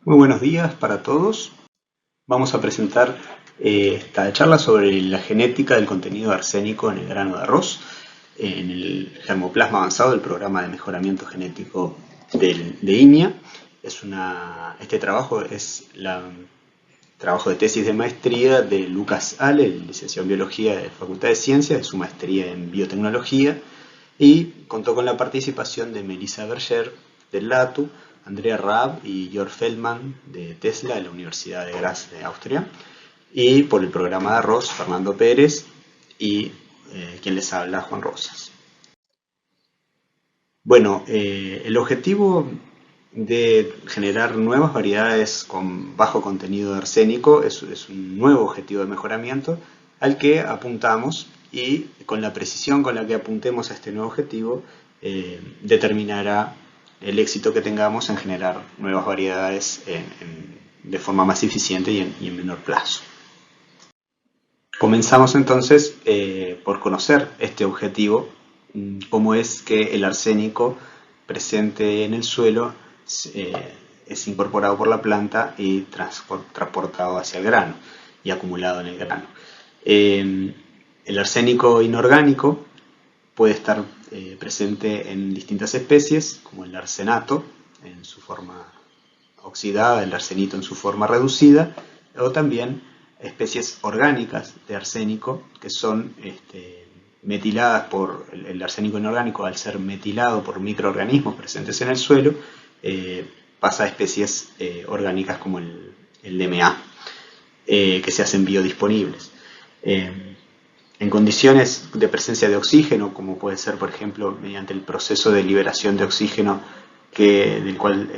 Muy buenos días para todos. Vamos a presentar esta charla sobre la genética del contenido arsénico en el grano de arroz, en el germoplasma avanzado del programa de mejoramiento genético de INIA. Este trabajo es el trabajo de tesis de maestría de Lucas Ale, el licenciado en Biología de la Facultad de Ciencias, de su maestría en Biotecnología, y contó con la participación de Melissa Berger del LATU, Andrea Raab y Jörg Feldmann de Tesla de la Universidad de Graz de Austria, y por el programa de arroz Fernando Pérez y quien les habla, Juan Rosas. Bueno, el objetivo de generar nuevas variedades con bajo contenido de arsénico es un nuevo objetivo de mejoramiento al que apuntamos, y con la precisión con la que apuntemos a este nuevo objetivo determinará el éxito que tengamos en generar nuevas variedades de forma más eficiente y en menor plazo. Comenzamos entonces por conocer este objetivo, cómo es que el arsénico presente en el suelo es incorporado por la planta y transportado hacia el grano y acumulado en el grano. El arsénico inorgánico puede estar presente en distintas especies, como el arsenato en su forma oxidada, el arsenito en su forma reducida, o también especies orgánicas de arsénico que son metiladas por el arsénico inorgánico. Al ser metilado por microorganismos presentes en el suelo, pasa a especies orgánicas como el DMA, que se hacen biodisponibles. En condiciones de presencia de oxígeno, como puede ser, por ejemplo, mediante el proceso de liberación de oxígeno del cual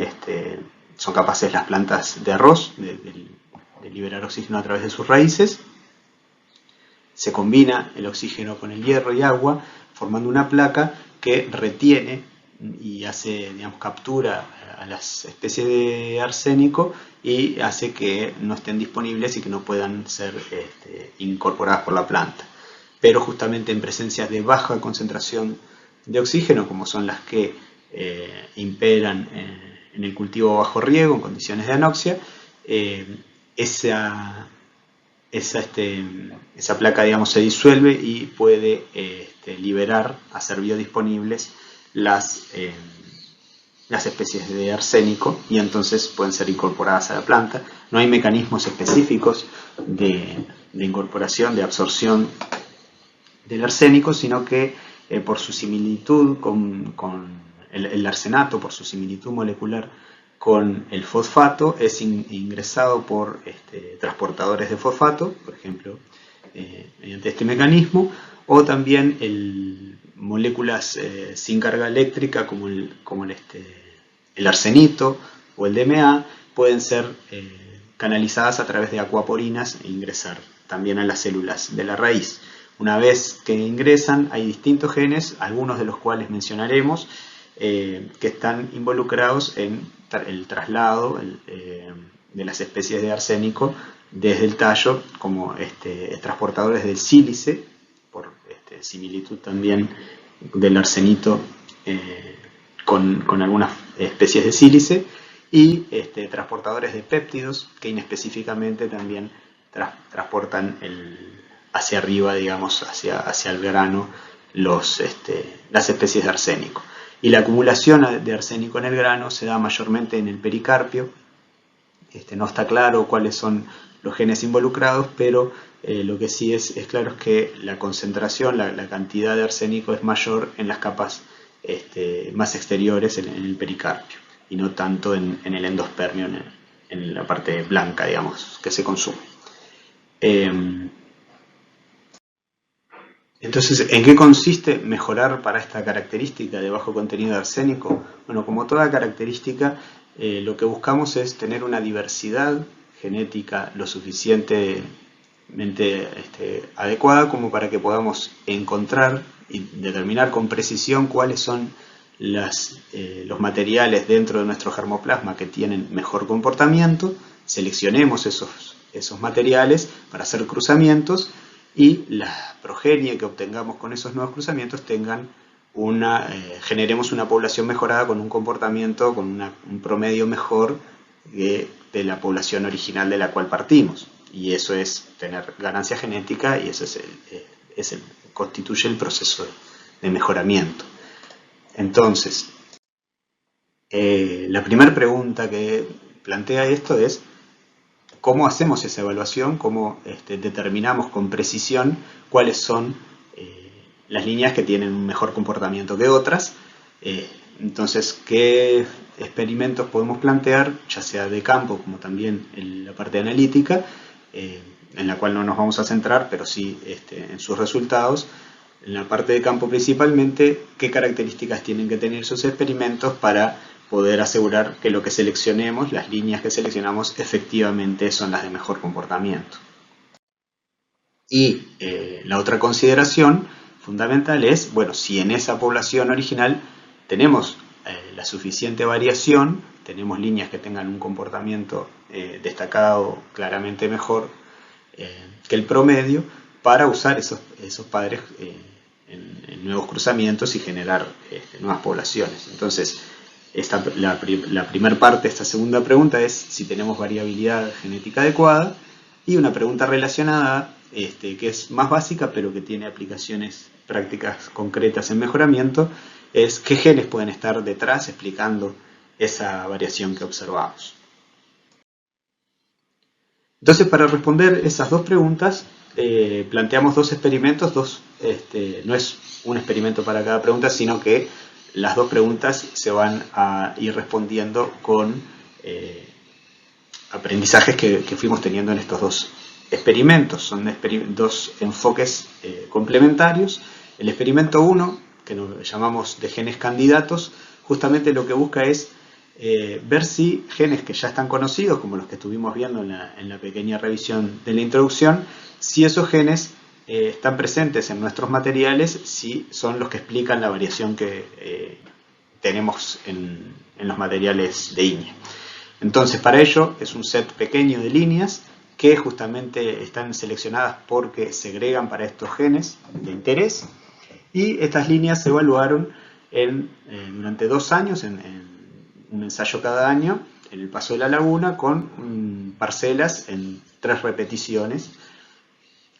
son capaces las plantas de arroz de liberar oxígeno a través de sus raíces, se combina el oxígeno con el hierro y agua, formando una placa que retiene y hace, digamos, captura a las especies de arsénico y hace que no estén disponibles y que no puedan ser incorporadas por la planta. Pero justamente en presencias de baja concentración de oxígeno, como son las que imperan en el cultivo bajo riego, en condiciones de anoxia, esa placa, digamos, se disuelve y puede liberar, hacer biodisponibles las especies de arsénico, y entonces pueden ser incorporadas a la planta. No hay mecanismos específicos de incorporación, de absorción del arsénico, sino que por su similitud con el arsenato, por su similitud molecular con el fosfato, es ingresado por transportadores de fosfato, por ejemplo, mediante este mecanismo, o también moléculas sin carga eléctrica como el arsenito o el DMA pueden ser canalizadas a través de acuaporinas e ingresar también a las células de la raíz. Una vez que ingresan, hay distintos genes, algunos de los cuales mencionaremos, que están involucrados en el traslado de las especies de arsénico desde el tallo, como transportadores del sílice, por similitud también del arsenito con algunas especies de sílice, y transportadores de péptidos que inespecíficamente también transportan hacia arriba, digamos, hacia el grano, las especies de arsénico. Y la acumulación de arsénico en el grano se da mayormente en el pericarpio. No está claro cuáles son los genes involucrados, pero lo que sí es claro es que la concentración, la cantidad de arsénico es mayor en las capas más exteriores, en el pericarpio, y no tanto en el endospermio, en la parte blanca, digamos, que se consume. Entonces, ¿en qué consiste mejorar para esta característica de bajo contenido de arsénico? Bueno, como toda característica, lo que buscamos es tener una diversidad genética lo suficientemente adecuada como para que podamos encontrar y determinar con precisión cuáles son los materiales dentro de nuestro germoplasma que tienen mejor comportamiento. Seleccionemos esos materiales para hacer cruzamientos, y la progenie que obtengamos con esos nuevos cruzamientos generemos una población mejorada con un comportamiento, con un promedio mejor de la población original de la cual partimos. Y eso es tener ganancia genética y eso constituye el proceso de mejoramiento. Entonces, la primera pregunta que plantea esto es ¿cómo hacemos esa evaluación? ¿Cómo determinamos con precisión cuáles son las líneas que tienen un mejor comportamiento que otras? Entonces, ¿qué experimentos podemos plantear, ya sea de campo como también en la parte analítica, en la cual no nos vamos a centrar, pero sí en sus resultados? En la parte de campo principalmente, ¿qué características tienen que tener esos experimentos para poder asegurar que lo que seleccionemos, las líneas que seleccionamos, efectivamente son las de mejor comportamiento? Y la otra consideración fundamental es, bueno, si en esa población original tenemos la suficiente variación, tenemos líneas que tengan un comportamiento destacado, claramente mejor que el promedio, para usar esos padres en nuevos cruzamientos y generar nuevas poblaciones. Entonces, la primera parte de esta segunda pregunta es si tenemos variabilidad genética adecuada, y una pregunta relacionada, que es más básica pero que tiene aplicaciones prácticas concretas en mejoramiento, es qué genes pueden estar detrás explicando esa variación que observamos. Entonces, para responder esas dos preguntas, planteamos dos experimentos, no es un experimento para cada pregunta, sino que las dos preguntas se van a ir respondiendo con aprendizajes que fuimos teniendo en estos dos experimentos. Son dos enfoques complementarios. El experimento 1, que nos llamamos de genes candidatos, justamente lo que busca es ver si genes que ya están conocidos, como los que estuvimos viendo en la pequeña revisión de la introducción, si esos genes están presentes en nuestros materiales, si son los que explican la variación que tenemos en los materiales de INEA. Entonces, para ello es un set pequeño de líneas que justamente están seleccionadas porque segregan para estos genes de interés, y estas líneas se evaluaron durante 2 años, en un ensayo cada año, en el Paso de la Laguna, con parcelas en 3 repeticiones.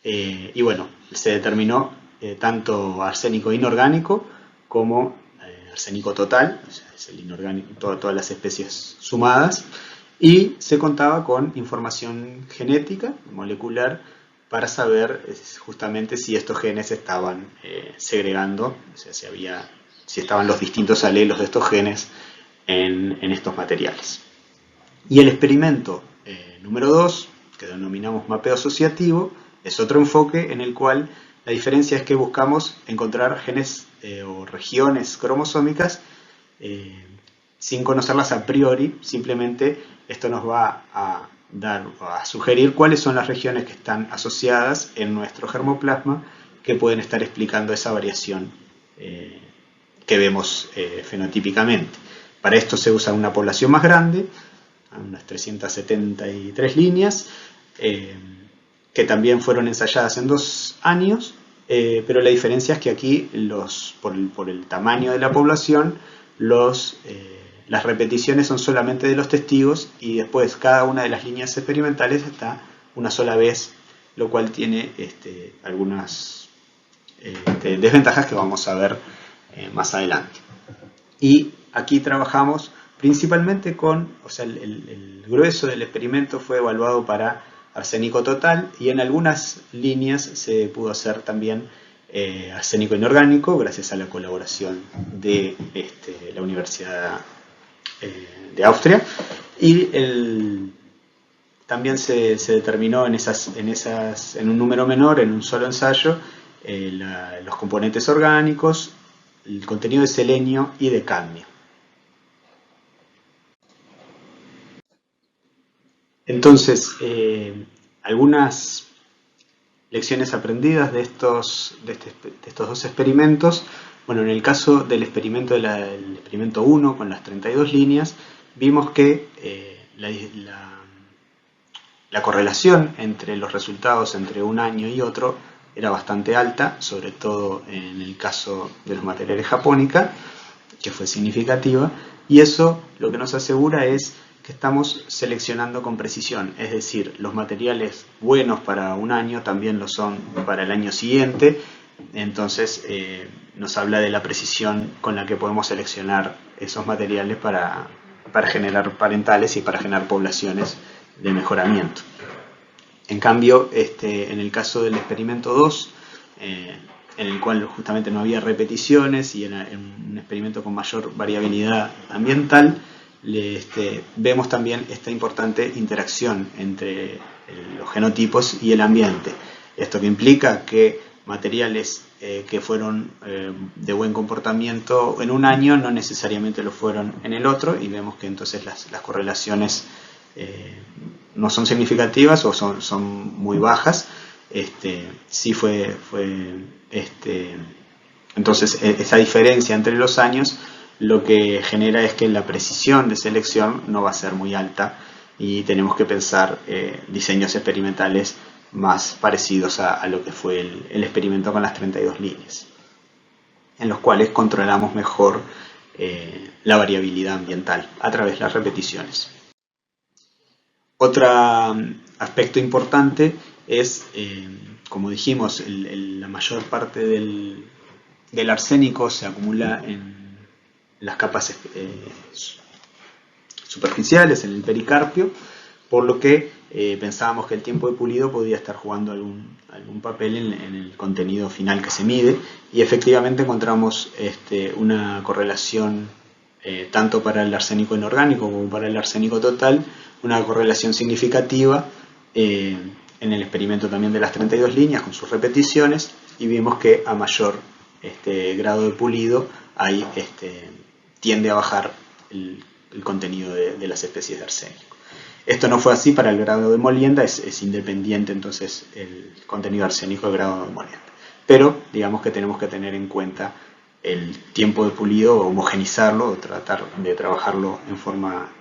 Y bueno, se determinó tanto arsénico inorgánico como arsénico total, o sea, es el inorgánico, todas las especies sumadas, y se contaba con información genética, molecular, para saber justamente si estos genes estaban segregando, o sea, si estaban los distintos alelos de estos genes en estos materiales. Y el experimento número 2, que denominamos mapeo asociativo, es otro enfoque en el cual la diferencia es que buscamos encontrar genes o regiones cromosómicas sin conocerlas a priori. Simplemente esto nos va a sugerir cuáles son las regiones que están asociadas en nuestro germoplasma, que pueden estar explicando esa variación que vemos fenotípicamente. Para esto se usa una población más grande, unas 373 líneas, que también fueron ensayadas en 2 años, pero la diferencia es que aquí, por el tamaño de la población, las repeticiones son solamente de los testigos, y después cada una de las líneas experimentales está una sola vez, lo cual tiene algunas desventajas que vamos a ver más adelante. Y aquí trabajamos principalmente el grueso del experimento fue evaluado para arsénico total, y en algunas líneas se pudo hacer también arsénico inorgánico, gracias a la colaboración de la Universidad de Austria, y también se determinó en un número menor, en un solo ensayo, los componentes orgánicos, el contenido de selenio y de cadmio. Entonces, algunas lecciones aprendidas de estos 2 experimentos. Bueno, en el caso del experimento 1, con las 32 líneas, vimos que la correlación entre los resultados entre un año y otro era bastante alta, sobre todo en el caso de los materiales Japonica, que fue significativa, y eso lo que nos asegura es que estamos seleccionando con precisión, es decir, los materiales buenos para un año también lo son para el año siguiente. Entonces nos habla de la precisión con la que podemos seleccionar esos materiales para generar parentales y para generar poblaciones de mejoramiento. En cambio, en el caso del experimento 2, en el cual justamente no había repeticiones y era un experimento con mayor variabilidad ambiental, vemos también esta importante interacción entre los genotipos y el ambiente. Esto que implica que materiales que fueron de buen comportamiento en un año no necesariamente lo fueron en el otro, y vemos que entonces las correlaciones no son significativas o son muy bajas. Entonces esa diferencia entre los años lo que genera es que la precisión de selección no va a ser muy alta y tenemos que pensar diseños experimentales más parecidos a lo que fue el experimento con las 32 líneas, en los cuales controlamos mejor la variabilidad ambiental a través de las repeticiones. Otro aspecto importante es, como dijimos, la mayor parte del arsénico se acumula en las capas superficiales, en el pericarpio, por lo que pensábamos que el tiempo de pulido podía estar jugando algún papel en el contenido final que se mide, y efectivamente encontramos una correlación tanto para el arsénico inorgánico como para el arsénico total, una correlación significativa en el experimento también de las 32 líneas con sus repeticiones, y vimos que a mayor grado de pulido tiende a bajar el contenido de las especies de arsénico. Esto no fue así para el grado de molienda, es independiente entonces el contenido de arsénico del grado de molienda. Pero digamos que tenemos que tener en cuenta el tiempo de pulido, homogenizarlo, o tratar de trabajarlo en forma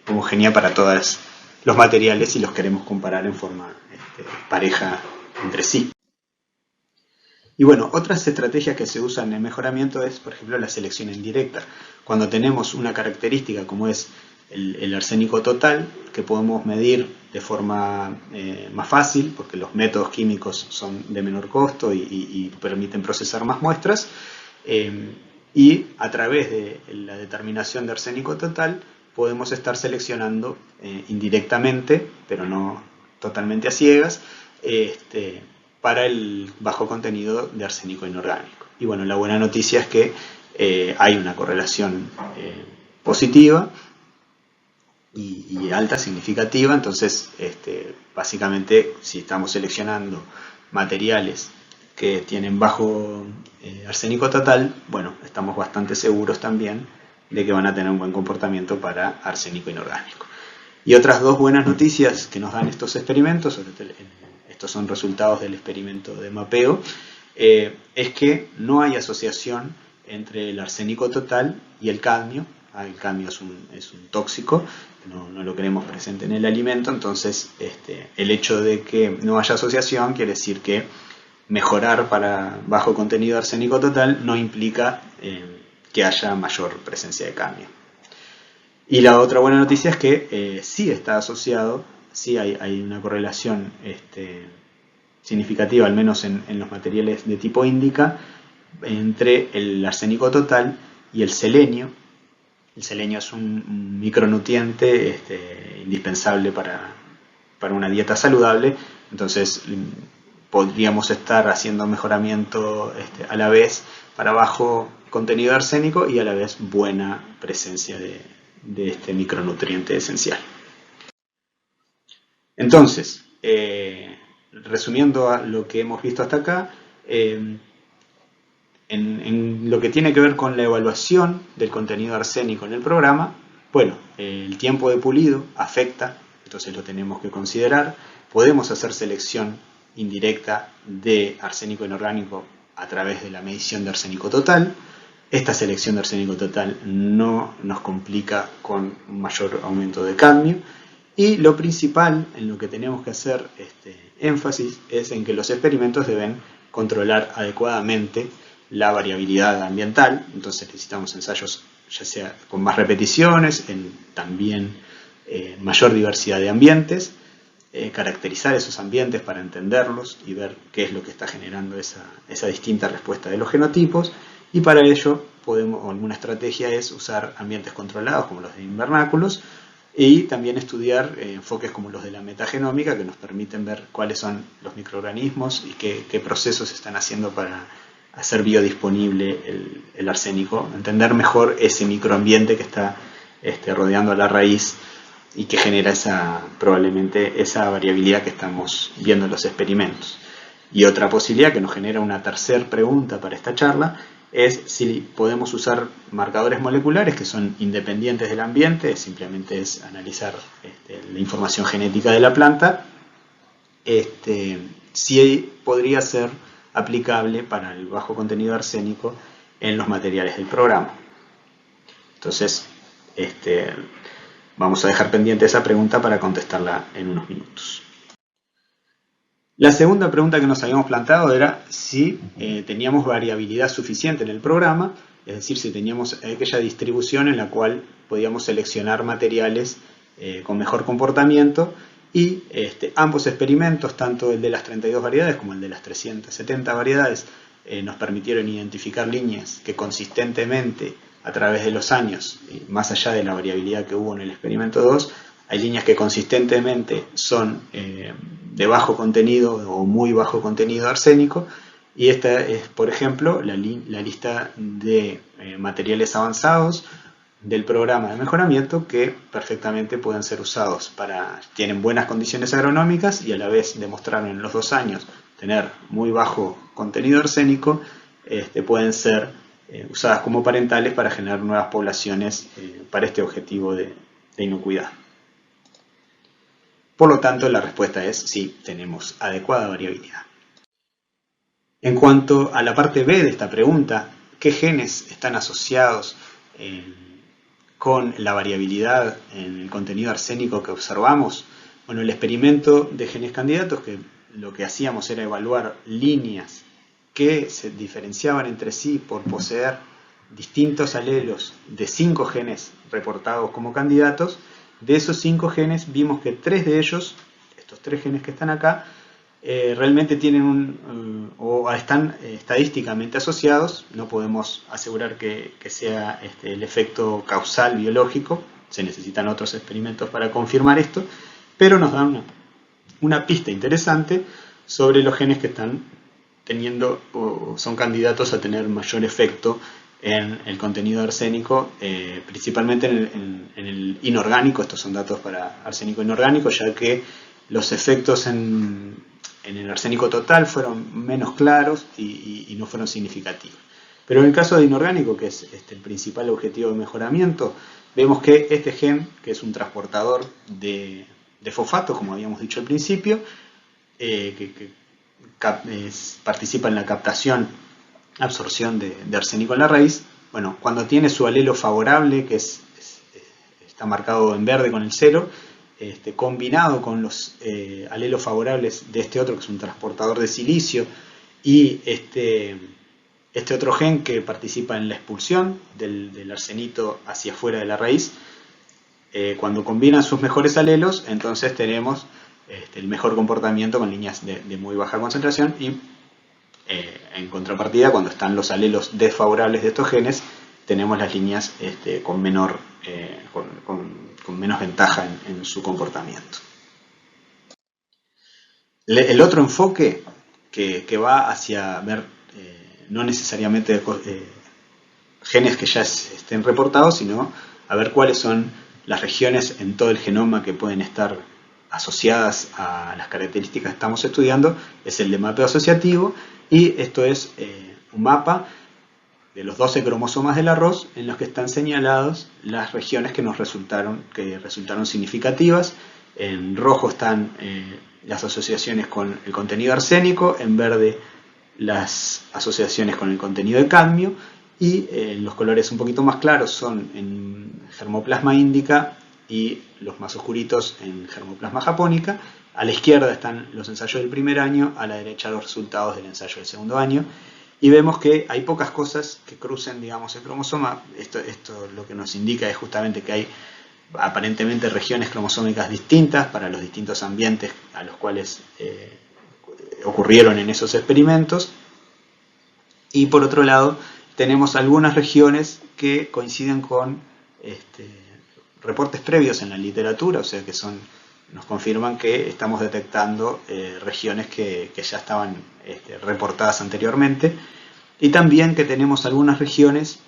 homogénea para todos los materiales si los queremos comparar en forma pareja entre sí. Y bueno, otras estrategias que se usan en mejoramiento es, por ejemplo, la selección indirecta. Cuando tenemos una característica como es el arsénico total, que podemos medir de forma más fácil, porque los métodos químicos son de menor costo y permiten procesar más muestras, y a través de la determinación de arsénico total podemos estar seleccionando indirectamente, pero no totalmente a ciegas, para el bajo contenido de arsénico inorgánico. Y bueno, la buena noticia es que hay una correlación positiva y alta, significativa. Entonces, básicamente, si estamos seleccionando materiales que tienen bajo arsénico total, bueno, estamos bastante seguros también de que van a tener un buen comportamiento para arsénico inorgánico. Y otras dos buenas noticias que nos dan estos experimentos, estos son resultados del experimento de mapeo, es que no hay asociación entre el arsénico total y el cadmio. El cadmio es un tóxico, no lo queremos presente en el alimento, entonces el hecho de que no haya asociación quiere decir que mejorar para bajo contenido de arsénico total no implica que haya mayor presencia de cadmio. Y la otra buena noticia es que sí está asociado, sí hay una correlación significativa, al menos en los materiales de tipo índica, entre el arsénico total y el selenio. El selenio es un micronutriente indispensable para una dieta saludable, entonces podríamos estar haciendo mejoramiento a la vez para bajo contenido de arsénico y a la vez buena presencia de este micronutriente esencial. Entonces, resumiendo lo que hemos visto hasta acá, en lo que tiene que ver con la evaluación del contenido arsénico en el programa, bueno, el tiempo de pulido afecta, entonces lo tenemos que considerar. Podemos hacer selección indirecta de arsénico inorgánico a través de la medición de arsénico total. Esta selección de arsénico total no nos complica con un mayor aumento de cadmio. Y lo principal en lo que tenemos que hacer énfasis es en que los experimentos deben controlar adecuadamente la variabilidad ambiental. Entonces necesitamos ensayos ya sea con más repeticiones, también mayor diversidad de ambientes, caracterizar esos ambientes para entenderlos y ver qué es lo que está generando esa distinta respuesta de los genotipos, y para ello alguna estrategia es usar ambientes controlados como los de invernáculos y también estudiar enfoques como los de la metagenómica que nos permiten ver cuáles son los microorganismos y qué procesos están haciendo para hacer biodisponible el arsénico, entender mejor ese microambiente que está rodeando a la raíz y que genera probablemente esa variabilidad que estamos viendo en los experimentos. Y otra posibilidad que nos genera una tercera pregunta para esta charla es si podemos usar marcadores moleculares que son independientes del ambiente, simplemente es analizar la información genética de la planta, si podría ser aplicable para el bajo contenido arsénico en los materiales del programa. Entonces, vamos a dejar pendiente esa pregunta para contestarla en unos minutos. La segunda pregunta que nos habíamos planteado era si teníamos variabilidad suficiente en el programa, es decir, si teníamos aquella distribución en la cual podíamos seleccionar materiales con mejor comportamiento, y ambos experimentos, tanto el de las 32 variedades como el de las 370 variedades, nos permitieron identificar líneas que consistentemente a través de los años, más allá de la variabilidad que hubo en el experimento 2, hay líneas que consistentemente son de bajo contenido o muy bajo contenido arsénico, y esta es, por ejemplo, la lista de materiales avanzados del programa de mejoramiento que perfectamente pueden ser usados tienen buenas condiciones agronómicas y a la vez demostraron en los 2 años tener muy bajo contenido arsénico, pueden ser usadas como parentales para generar nuevas poblaciones para este objetivo de inocuidad. Por lo tanto, la respuesta es sí, tenemos adecuada variabilidad. En cuanto a la parte B de esta pregunta, ¿qué genes están asociados con la variabilidad en el contenido arsénico que observamos? Bueno, el experimento de genes candidatos, que lo que hacíamos era evaluar líneas que se diferenciaban entre sí por poseer distintos alelos de 5 genes reportados como candidatos. De esos 5 genes vimos que 3 de ellos, estos 3 genes que están acá, realmente tienen o están estadísticamente asociados. No podemos asegurar que sea el efecto causal biológico, se necesitan otros experimentos para confirmar esto, pero nos dan una pista interesante sobre los genes que están teniendo o son candidatos a tener mayor efecto en el contenido arsénico, principalmente en el inorgánico. Estos son datos para arsénico inorgánico, ya que los efectos en el arsénico total fueron menos claros y no fueron significativos. Pero en el caso de inorgánico, que es el principal objetivo de mejoramiento, vemos que este gen, que es un transportador de fosfato, como habíamos dicho al principio, participa en la captación, absorción de arsénico en la raíz. Bueno, cuando tiene su alelo favorable, que está marcado en verde con el 0, combinado con los alelos favorables de este otro, que es un transportador de silicio, y este otro gen que participa en la expulsión del arsenito hacia afuera de la raíz, cuando combinan sus mejores alelos, entonces tenemos el mejor comportamiento con líneas de muy baja concentración, y en contrapartida, cuando están los alelos desfavorables de estos genes, tenemos las líneas con menos ventaja en su comportamiento. El otro enfoque que va hacia ver no necesariamente genes que ya estén reportados, sino a ver cuáles son las regiones en todo el genoma que pueden estar asociadas a las características que estamos estudiando, es el de mapeo asociativo, y esto es un mapa de los 12 cromosomas del arroz en los que están señaladas las regiones que resultaron significativas. En rojo están las asociaciones con el contenido arsénico, en verde las asociaciones con el contenido de cadmio, y los colores un poquito más claros son en germoplasma índica y los más oscuritos en germoplasma japónica. A la izquierda están los ensayos del primer año, a la derecha los resultados del ensayo del segundo año, y vemos que hay pocas cosas que crucen, digamos, el cromosoma. Esto lo que nos indica es justamente que hay aparentemente regiones cromosómicas distintas para los distintos ambientes a los cuales ocurrieron en esos experimentos. Y por otro lado, tenemos algunas regiones que coinciden con reportes previos en la literatura, o sea que nos confirman que estamos detectando regiones que ya estaban reportadas anteriormente, y también que tenemos algunas regiones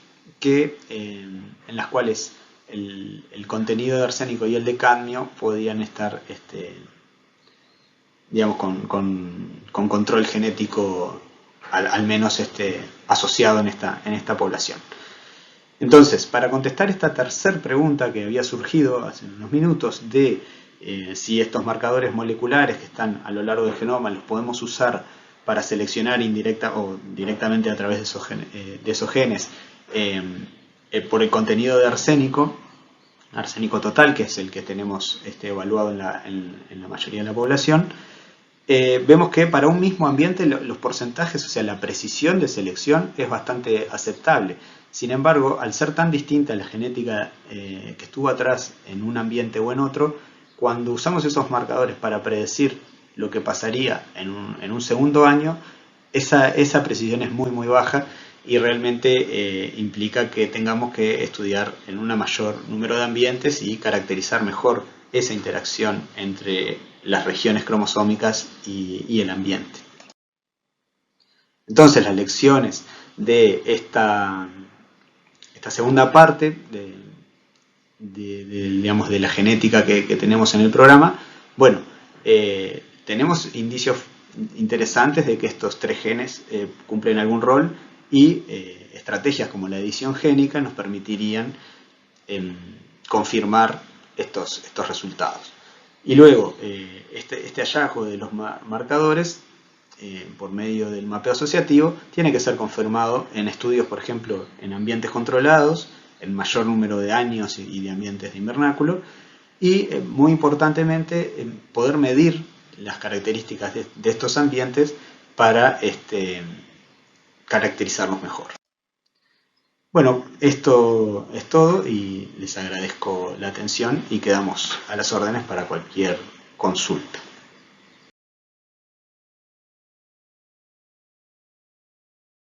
en las cuales el contenido de arsénico y el de cadmio podían estar digamos, con control genético al menos asociado en esta población. Entonces, para contestar esta tercera pregunta que había surgido hace unos minutos de si estos marcadores moleculares que están a lo largo del genoma los podemos usar para seleccionar indirecta o directamente a través de esos genes por el contenido de arsénico total, que es el que tenemos evaluado en la mayoría de la población, vemos que para un mismo ambiente los porcentajes, o sea, la precisión de selección es bastante aceptable. Sin embargo, al ser tan distinta la genética que estuvo atrás en un ambiente o en otro, cuando usamos esos marcadores para predecir lo que pasaría en un segundo año, esa precisión es muy baja y realmente implica que tengamos que estudiar en un mayor número de ambientes y caracterizar mejor esa interacción entre las regiones cromosómicas y el ambiente. Entonces, las lecciones de esta segunda parte digamos, de la genética que tenemos en el programa, bueno, tenemos indicios interesantes de que estos 3 genes cumplen algún rol, y estrategias como la edición génica nos permitirían confirmar estos resultados. Y luego, este hallazgo de los marcadores por medio del mapeo asociativo tiene que ser confirmado en estudios, por ejemplo, en ambientes controlados, en mayor número de años y de ambientes de invernáculo, y muy importantemente poder medir las características de estos ambientes para caracterizarlos mejor. Bueno, esto es todo y les agradezco la atención y quedamos a las órdenes para cualquier consulta.